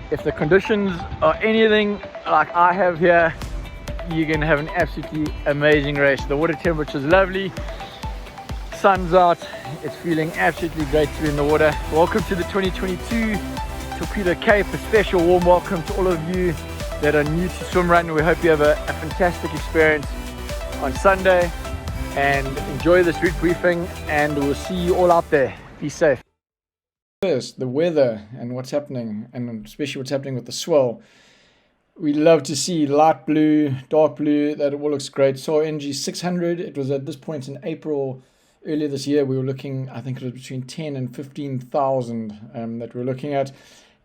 If the conditions are anything like I have here, you're going to have an absolutely amazing race. The water temperature is lovely, sun's out, it's feeling absolutely great to be in the water. Welcome to the 2022 Torpedo Cape. A special warm welcome to all of you that are new to swim run. We hope you have a fantastic experience on Sunday and enjoy this route briefing, and we'll see you all out there. Be safe. First, the weather and what's happening, and especially what's happening with the swell. We love to see light blue, dark blue, that all looks great. So NG 600, it was at this point in April earlier this year, we were looking, I think it was between 10 and 15,000 that we're looking at,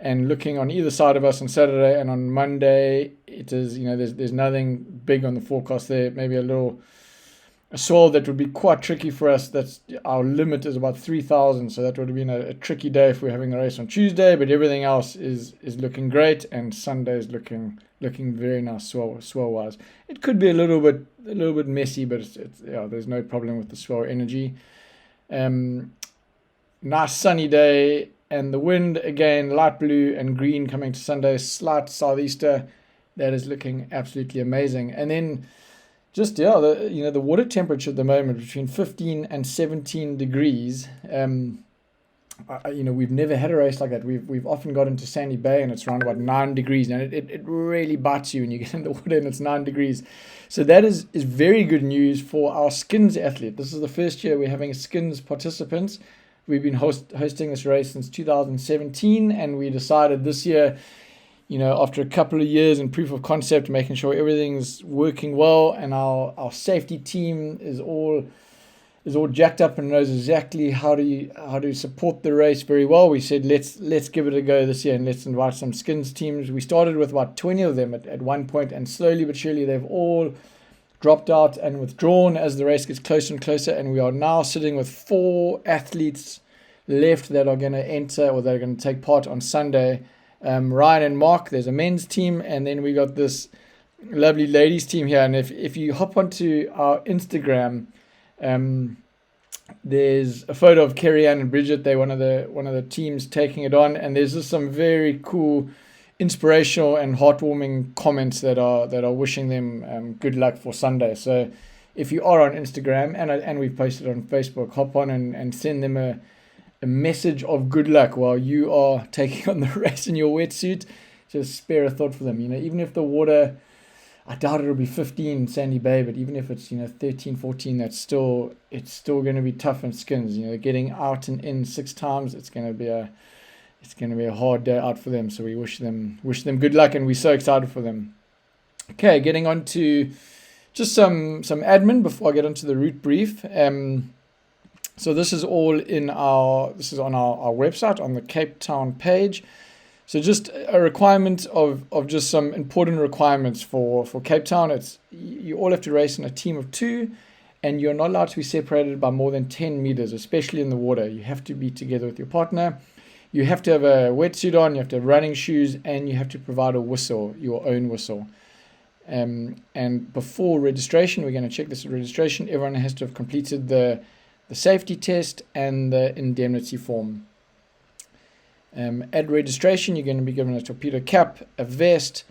and looking on either side of us on Saturday and on Monday. It is, there's nothing big on the forecast there. Maybe a swell that would be quite tricky for us. That's our limit is about 3,000, so that would have been a tricky day if we're having a race on Tuesday. But everything else is looking great, and Sunday is looking very nice swell wise. It could be a little bit messy, but it's there's no problem with the swell energy. Nice sunny day, and the wind again light blue and green coming to Sunday, slight southeaster. That is looking absolutely amazing. And then just the water temperature at the moment between 15 and 17 degrees. We've never had a race like that. We've often got into Sandy Bay and it's around about 9 degrees, and it really bites you when you get in the water and it's 9 degrees. So that is very good news for our skins athlete. This is the first year we're having skins participants. We've been hosting this race since 2017, and we decided this year, after a couple of years in proof of concept, making sure everything's working well and our safety team is all jacked up and knows exactly how to support the race very well, we said let's give it a go this year and let's invite some skins teams. We started with about 20 of them at one point, and slowly but surely they've all dropped out and withdrawn as the race gets closer and closer, and we are now sitting with 4 athletes left that are going to enter, or that are going to take part on Sunday. Ryan and Mark, there's a men's team, and then we got this lovely ladies team here. And if you hop onto our Instagram, there's a photo of Kerry Ann and Bridget. They're one of the teams taking it on, and there's just some very cool, inspirational and heartwarming comments that are wishing them good luck for Sunday. So if you are on Instagram, and we've posted on Facebook, hop on and send them a message of good luck while you are taking on the race in your wetsuit. Just spare a thought for them. Even if the water, I doubt it'll be 15 Sandy Bay, but even if it's 13, 14, it's still going to be tough on skins. Getting out and in 6 times, it's going to be a hard day out for them. So we wish them good luck, and we're so excited for them. Okay, getting on to just some admin before I get onto the route brief. So this is all on our website on the Cape Town page. So just a requirement of just some important requirements for Cape Town. It's you all have to race in a team of 2, and you're not allowed to be separated by more than 10 meters, especially in the water. You have to be together with your partner. You have to have a wetsuit on, you have to have running shoes, and you have to provide a whistle, your own whistle. And before registration, we're going to check this at registration. Everyone has to have completed the safety test and the indemnity form. At registration, you're going to be given a torpedo cap, a vest,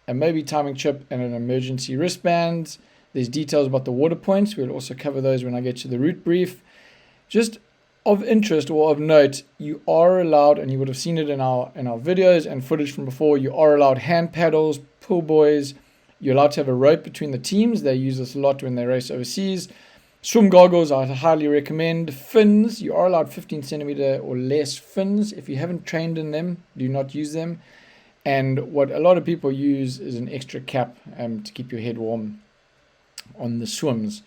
a Moby timing chip, and an emergency wristband. There's details about the water points. We'll also cover those when I get to the route brief. Just of interest or of note, you are allowed, and you would have seen it in our videos and footage from before, you are allowed hand paddles, pull buoys. You're allowed to have a rope between the teams. They use this a lot when they race overseas. Swim goggles, I highly recommend. Fins, you are allowed 15 centimeter or less fins. If you haven't trained in them, do not use them. And what a lot of people use is an extra cap to keep your head warm on the swims.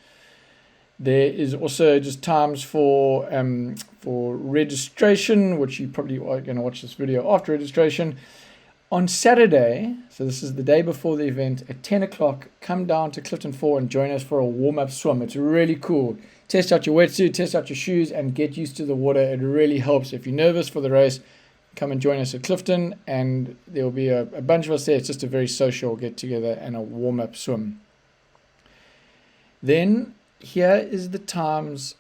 There is also just times for registration, which you probably are going to watch this video after registration. On Saturday, so this is the day before the event, at 10 o'clock, come down to Clifton 4 and join us for a warm-up swim. It's really cool. Test out your wetsuit, test out your shoes, and get used to the water. It really helps. If you're nervous for the race, come and join us at Clifton, and there will be a bunch of us there. It's just a very social get-together and a warm-up swim. Then, here is the times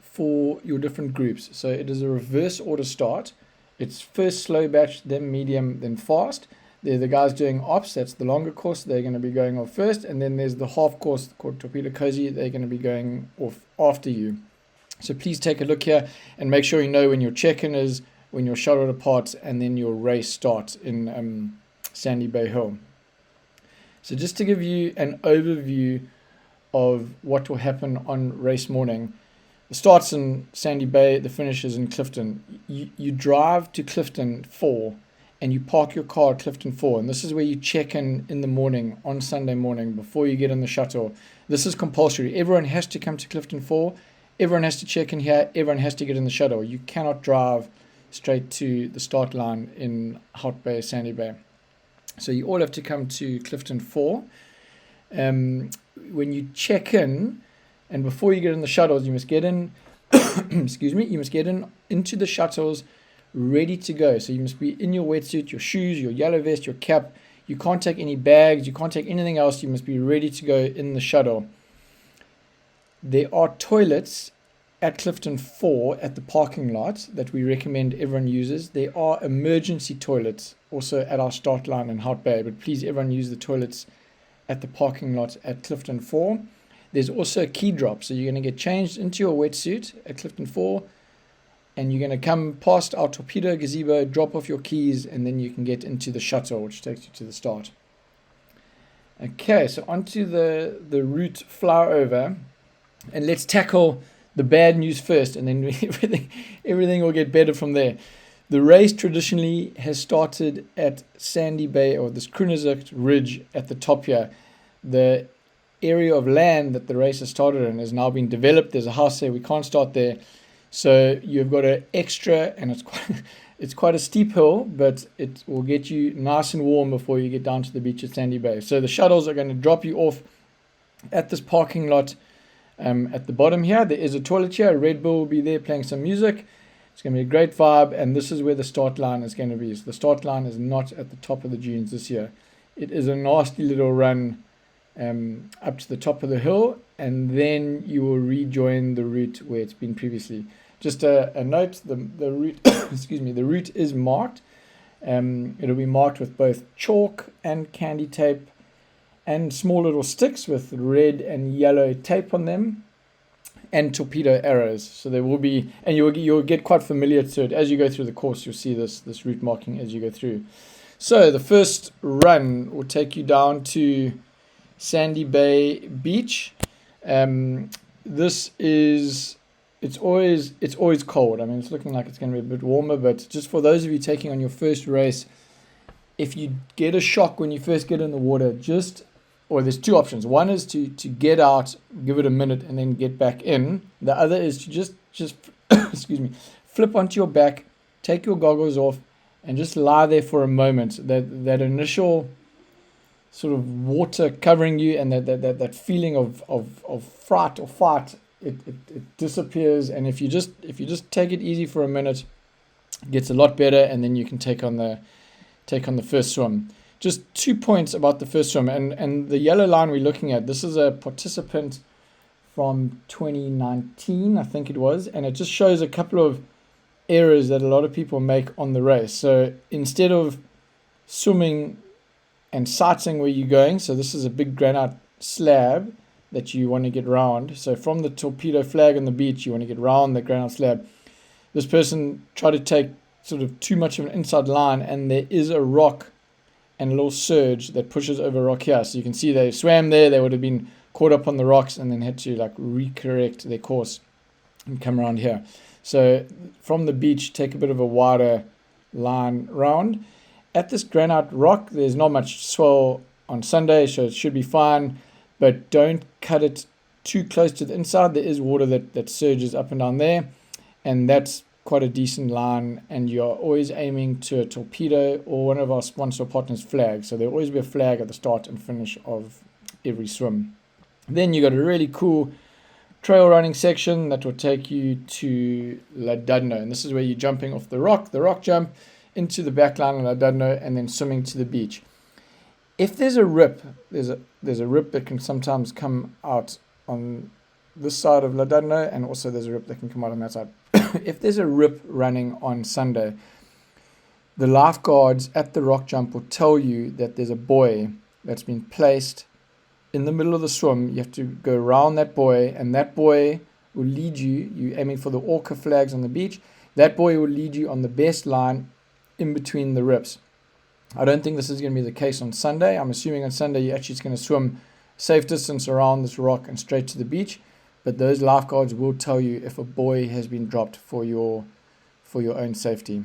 for your different groups. So it is a reverse order start. It's first slow batch, then medium, then fast. They're the guys doing ops, that's the longer course, they're going to be going off first. And then there's the half course called Torpedo Cozy, they're going to be going off after you. So please take a look here and make sure you know when your check-in is, when your shuttle departs, and then your race starts in Sandy Bay Hill. So just to give you an overview of what will happen on race morning, the start's in Sandy Bay, the finish is in Clifton. You drive to Clifton 4 and you park your car at Clifton 4, and this is where you check in the morning on Sunday morning before you get in the shuttle. This is compulsory. Everyone has to come to Clifton 4. Everyone has to check in here. Everyone has to get in the shuttle. You cannot drive straight to the start line in Hot Bay, Sandy Bay. So you all have to come to Clifton 4. When you check in, and before you get in the shuttles, you must get in, excuse me, you must get in into the shuttles ready to go. So you must be in your wetsuit, your shoes, your yellow vest, your cap. You can't take any bags. You can't take anything else. You must be ready to go in the shuttle. There are toilets at Clifton 4 at the parking lot that we recommend everyone uses. There are emergency toilets also at our start line in Hot Bay, but please everyone use the toilets at the parking lot at Clifton 4. There's also a key drop, so you're going to get changed into your wetsuit at Clifton 4, and you're going to come past our Torpedo gazebo, drop off your keys, and then you can get into the shuttle, which takes you to the start. Okay, so onto the route flyover, and let's tackle the bad news first, and then everything will get better from there. The race traditionally has started at Sandy Bay, or this Krunersuk Ridge at the top here. The area of land that the race has started in has now been developed. There's a house there. We can't start there. So you've got an extra, and it's quite a steep hill, but it will get you nice and warm before you get down to the beach at Sandy Bay. So the shuttles are going to drop you off at this parking lot at the bottom here. There is a toilet here. Red Bull will be there playing some music. It's going to be a great vibe, and this is where the start line is going to be. So the start line is not at the top of the dunes this year. It is a nasty little run up to the top of the hill, and then you will rejoin the route where it's been previously. Just a note, the route excuse me, the route is marked. It'll be marked with both chalk and candy tape and small little sticks with red and yellow tape on them, and torpedo arrows. So there will be, and you'll get quite familiar to it as you go through the course. You'll see this route marking as you go through. So the first run will take you down to Sandy Bay Beach. It's always cold. I mean, it's looking like it's going to be a bit warmer, but just for those of you taking on your first race, if you get a shock when you first get in the water, there's two options. One is to get out, give it a minute, and then get back in. The other is to just excuse me, flip onto your back, take your goggles off, and just lie there for a moment. That initial sort of water covering you and that feeling of fright or fight, it disappears. And if you just take it easy for a minute, it gets a lot better, and then you can take on the first swim. Just 2 points about the first swim, and the yellow line we're looking at, this is a participant from 2019, I think it was, and it just shows a couple of errors that a lot of people make on the race. So instead of swimming and sighting where you're going, so this is a big granite slab that you want to get round. So from the torpedo flag on the beach, you want to get round the granite slab. This person tried to take sort of too much of an inside line, and there is a rock and a little surge that pushes over rock here. So you can see they swam there, they would have been caught up on the rocks and then had to like recorrect their course and come around here. So from the beach, take a bit of a wider line round. At this granite rock, there's not much swell on Sunday, so it should be fine, but don't cut it too close to the inside. There is water that surges up and down there, and that's quite a decent line, and you're always aiming to a torpedo or one of our sponsor partners' flags. So there'll always be a flag at the start and finish of every swim. Then you got a really cool trail running section that will take you to Ladudno, and this is where you're jumping off the rock jump into the back line of Ladudno, and then swimming to the beach. If there's a rip, there's a rip that can sometimes come out on this side of Ladudno, and also there's a rip that can come out on that side. If there's a rip running on Sunday, the lifeguards at the rock jump will tell you that there's a buoy that's been placed in the middle of the swim. You have to go around that buoy, and that buoy will lead you. You're aiming for the orca flags on the beach. That buoy will lead you on the best line in between the rips. I don't think this is going to be the case on Sunday. I'm assuming on Sunday you're actually just going to swim safe distance around this rock and straight to the beach. But those lifeguards will tell you if a buoy has been dropped for your own safety.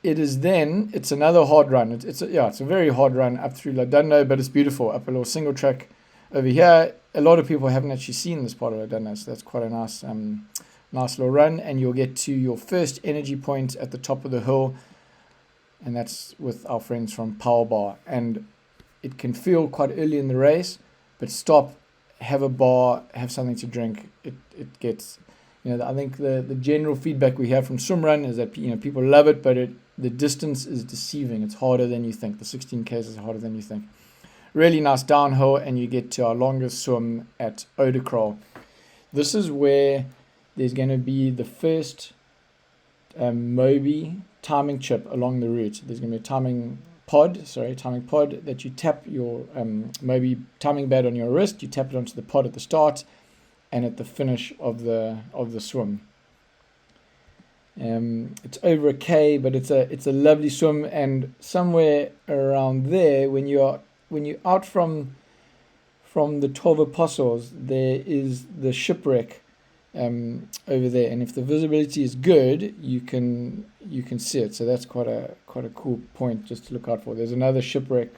It's another hard run. It's a very hard run up through Ladunno, but it's beautiful. Up a little single track over here. A lot of people haven't actually seen this part of Ladunno, so that's quite a nice little run. And you'll get to your first energy point at the top of the hill, and that's with our friends from Power Bar. And it can feel quite early in the race, but stop, have a bar, have something to drink. It gets, I think the general feedback we have from swimrun is that people love it, but the distance is deceiving. It's harder than you think. The 16Ks is harder than you think. Really nice downhill, and you get to our longest swim at Oudekraal. This is where there's going to be the first Moby timing chip along the route. There's going to be a timing pod that you tap your Moby timing pad on your wrist. You tap it onto the pod at the start and at the finish of the swim. It's over a K, but it's a lovely swim, and somewhere around there, when you're out from the 12 Apostles, there is the shipwreck over there, and if the visibility is good, you can see it. So that's quite a cool point just to look out for. There's another shipwreck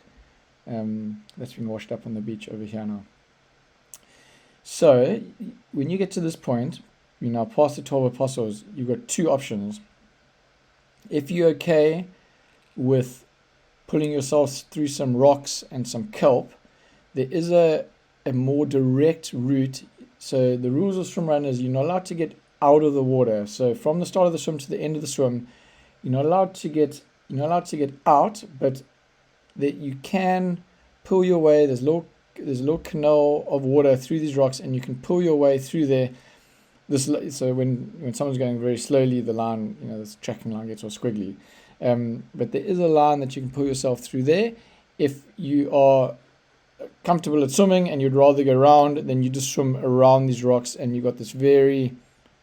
that's been washed up on the beach over here now. So when you get to this point, past the 12 Apostles, you've got two options. If you're okay with pulling yourself through some rocks and some kelp, there is a more direct route. So the rules of swim run is you're not allowed to get out of the water. So from the start of the swim to the end of the swim, you're not allowed to get out, but that you can pull your way. There's a little canal of water through these rocks, and you can pull your way through there. So when someone's going very slowly, the line, this tracking line gets all squiggly. But there is a line that you can pull yourself through there. If you are comfortable at swimming and you'd rather go around, then you just swim around these rocks, and you've got this very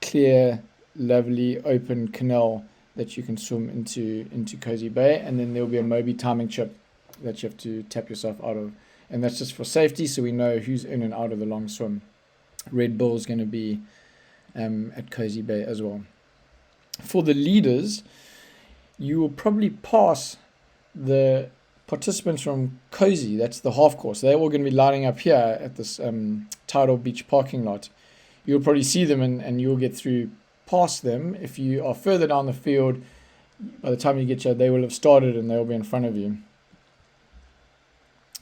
clear, lovely, open canal that you can swim into Cozy Bay, and then there'll be a Moby timing chip that you have to tap yourself out of. And that's just for safety, so we know who's in and out of the long swim. Red Bull is going to be at Cozy Bay as well. For the leaders, you will probably pass the participants from Cozy. That's the half course. They're all going to be lining up here at this Tidal Beach parking lot. You'll probably see them, and you'll get through past them. If you are further down the field, by the time you get here, they will have started and they'll be in front of you.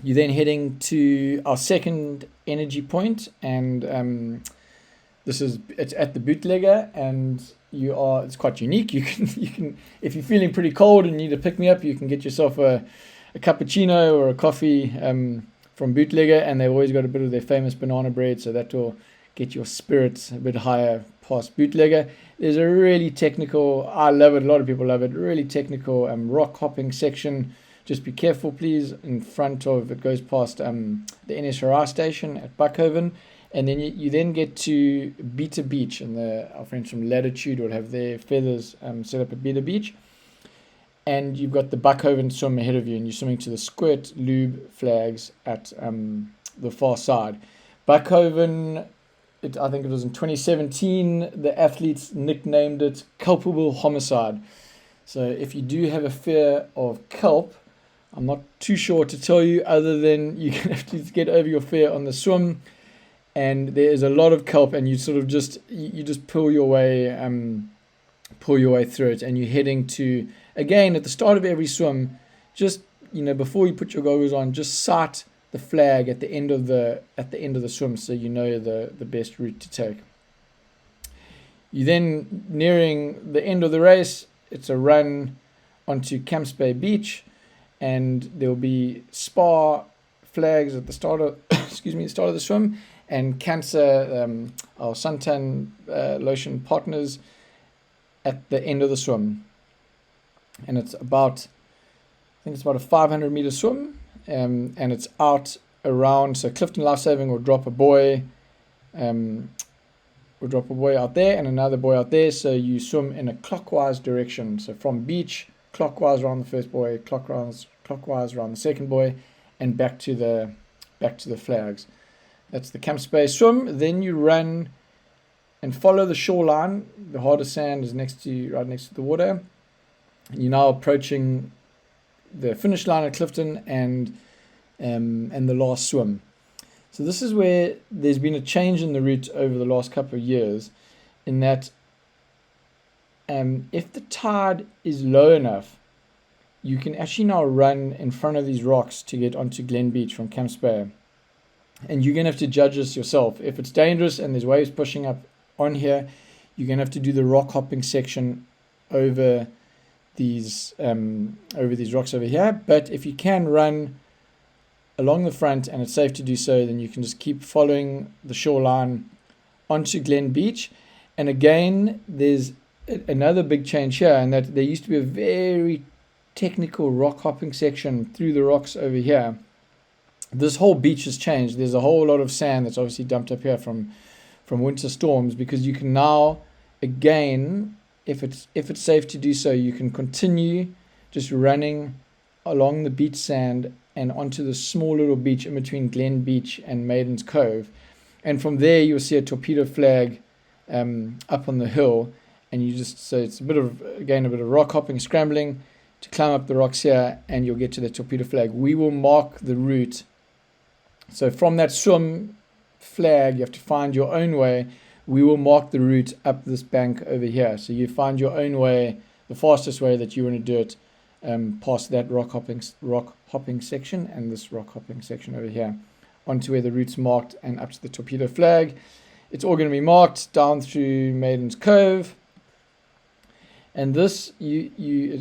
You're then heading to our second energy point, and it's at the Bootlegger, and it's quite unique. You can if you're feeling pretty cold and need a pick me up, you can get yourself a cappuccino or a coffee from Bootlegger, and they've always got a bit of their famous banana bread, so that will get your spirits a bit higher past Bootlegger. There's a really technical, I love it, a lot of people love it, really technical rock hopping section. Just be careful, please, in front of, it goes past the NSRI station at Buckhoven, and then you then get to Beta Beach, and our friends from Latitude will have their feathers set up at Beta Beach, and you've got the Buckhoven swim ahead of you, and you're swimming to the Squirt Lube flags at the far side. Buckhoven, I think it was in 2017, the athletes nicknamed it Culpable Homicide. So if you do have a fear of kelp, I'm not too sure what to tell you, other than you can have to get over your fear on the swim, and there is a lot of kelp, and you sort of just pull your way through it, and you're heading to, again, at the start of every swim, just before you put your goggles on, just sight the flag at the end of the swim, so you know the best route to take. You then, nearing the end of the race, it's a run onto Camps Bay Beach, and there will be Spa flags at the start of the swim, and Cancer, our suntan lotion partners, at the end of the swim. and it's about, I think it's about a 500 meter swim, and it's out around, so Clifton Lifesaving will drop a buoy out there and another buoy out there, so you swim in a clockwise direction, so from beach, clockwise around the first buoy, clockwise around the second buoy, and back to the flags. That's the camp space swim. Then you run and follow the shoreline. The hardest sand is right next to the water. And you're now approaching the finish line at Clifton and the last swim. So this is where there's been a change in the route over the last couple of years, in that if the tide is low enough, you can actually now run in front of these rocks to get onto Glen Beach from Camp Speyer. And you're going to have to judge this yourself. If it's dangerous and there's waves pushing up on here, you're going to have to do the rock hopping section over these rocks over here. But if you can run along the front and it's safe to do so, then you can just keep following the shoreline onto Glen Beach. And again, there's another big change here, in that there used to be a very technical rock hopping section through the rocks over here. This whole beach has changed. There's a whole lot of sand that's obviously dumped up here from winter storms, because you can now, again, if it's safe to do so, you can continue just running along the beach sand and onto the small little beach in between Glen Beach and Maiden's Cove. And from there you'll see a torpedo flag up on the hill, and so it's a bit of rock hopping, scrambling to climb up the rocks here, and you'll get to the torpedo flag. We will mark the route. So from that swim flag, you have to find your own way. We will mark the route up this bank over here. So you find your own way, the fastest way that you want to do it, past that rock hopping section and this rock hopping section over here, onto where the route's marked and up to the torpedo flag. It's all going to be marked down through Maiden's Cove. And this, you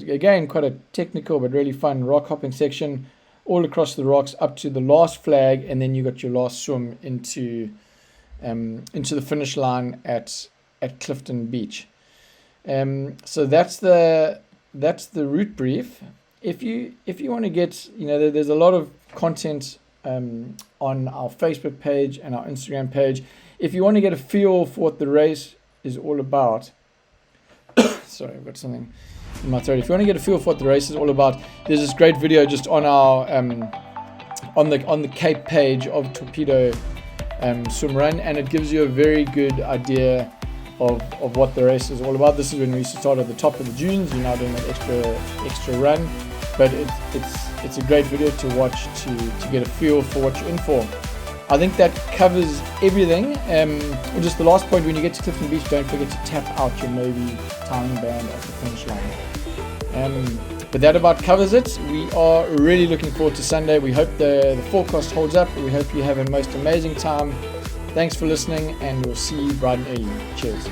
again, quite a technical but really fun rock hopping section, all across the rocks up to the last flag, and then you got your last swim into the finish line at Clifton Beach. So that's the route brief. If you want to get, there's a lot of content on our Facebook page and our Instagram page. If you want to get a feel for what the race is all about, sorry, I've got something in my throat. If you want to get a feel for what the race is all about, there's this great video just on our on the Cape page of Torpedo Swim Run, and it gives you a very good idea of what the race is all about. This is when we used to start at the top of the dunes. You're now doing an extra run, but it's a great video to watch to get a feel for what you're in for. I think that covers everything. Just the last point, when you get to Clifton Beach, don't forget to tap out your Moby timing band at the finish line. But that about covers it. We are really looking forward to Sunday. We hope the forecast holds up. We hope you have a most amazing time. Thanks for listening, and we'll see you bright and early. Cheers.